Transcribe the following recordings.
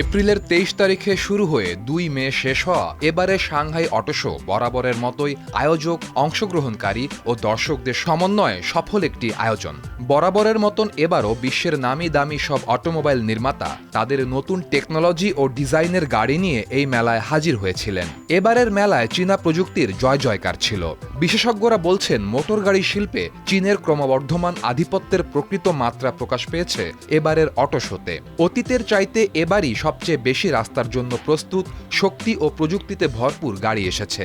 এপ্রিলের ২৩ তারিখে শুরু হয়ে ২ মে শেষ হওয়া এবারে সাংহাই অটো শো বরাবরের মতোই আয়োজক, অংশগ্রহণকারী ও দর্শকদের সমন্বয়ে সফল একটি আয়োজন। বরাবরের মতন এবারও বিশ্বের নামি দামি সব অটোমোবাইল নির্মাতা তাদের নতুন টেকনোলজি ও ডিজাইনের গাড়ি নিয়ে এই মেলায় হাজির হয়েছিলেন। এবারের মেলায় চীনা প্রযুক্তির জয় জয়কার ছিল। বিশেষজ্ঞরা বলছেন, মোটর গাড়ি শিল্পে চীনের ক্রমবর্ধমান আধিপত্যের প্রকৃত মাত্রা প্রকাশ পেয়েছে এবারের অটো শোতে। অতীতের চাইতে এবারই সবচেয়ে বেশি রাস্তার জন্য প্রস্তুত, শক্তি ও প্রযুক্তিতে ভরপুর গাড়ি এসেছে।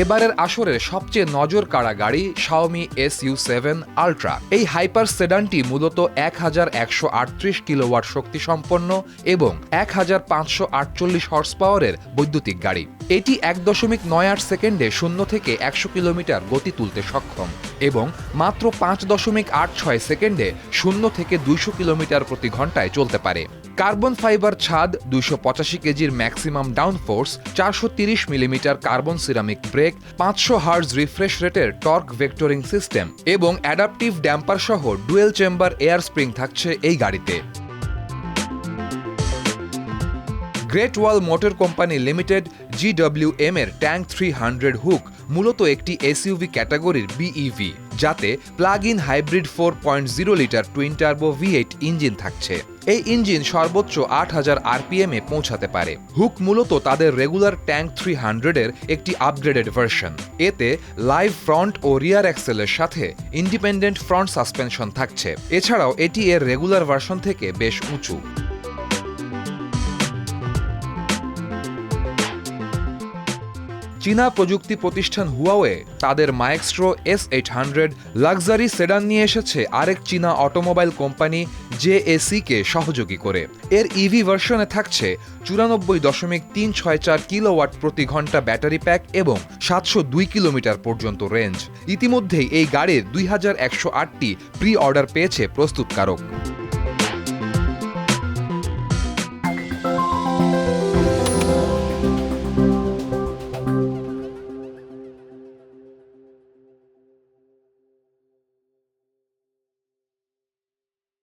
এবারের আসরের সবচেয়ে নজর কাড়া গাড়ি শাওমি SU7 আল্ট্রা। এই হাইপার সেডানটি মূলত 1138 কিলোওয়াট শক্তি সম্পন্ন এবং 1548 হর্স পাওয়ারের বৈদ্যুতিক গাড়ি। এটি 1.98 সেকেন্ডে 0 থেকে 100 কিলোমিটার গতি তুলতে সক্ষম এবং মাত্র 5.86 সেকেন্ডে 0 থেকে 200 কিলোমিটার প্রতি ঘন্টায় চলতে পারে। কার্বন ফাইবার ছাদ, 285 কেজির maximum down force, 430 millimetre carbon ceramic brake, 500 hertz refresh রেটের টর্ক ভেক্টরিং সিস্টেম এবং অ্যাডাপটিভ ড্যাম্পার সহ ডুয়েল চেম্বার এয়ার স্প্রিং থাকছে এই গাড়িতে। Great Wall Motor Company Limited GWM এর ট্যাঙ্ক 300 হুক মূলত একটি এসইউভি ক্যাটাগরির BEV, যাতে plug in hybrid 4.0 litre twin turbo V8 engine থাকছে। এই ইঞ্জিন সর্বোচ্চ 8000 RPM এ পৌঁছাতে পারে। হুক মূলত তাদের রেগুলার ট্যাঙ্ক 300 এর একটি আপগ্রেডেড ভার্সন। এতে লাইভ ফ্রন্ট ও রিয়ার অ্যাক্সেলের সাথে ইন্ডিপেন্ডেন্ট ফ্রন্ট সাসপেনশন থাকছে। এছাড়াও এটি এর রেগুলার ভার্সন থেকে বেশ উঁচু। চীনা প্রযুক্তি প্রতিষ্ঠান হুয়াওয়ে তাদের মাইক্সট্রো S800 লাক্সারি সেডান নিয়ে এসেছে আরেক চীনা অটোমোবাইল কোম্পানি JAC কে সহযোগী করে। এর ইভি ভার্সনে থাকছে 94.364 কিলোওয়াট প্রতি ঘন্টা ব্যাটারি প্যাক এবং 702 কিলোমিটার পর্যন্ত রেঞ্জ। ইতিমধ্যেই এই গাড়ির 2108টি প্রি অর্ডার পেয়েছে প্রস্তুতকারক।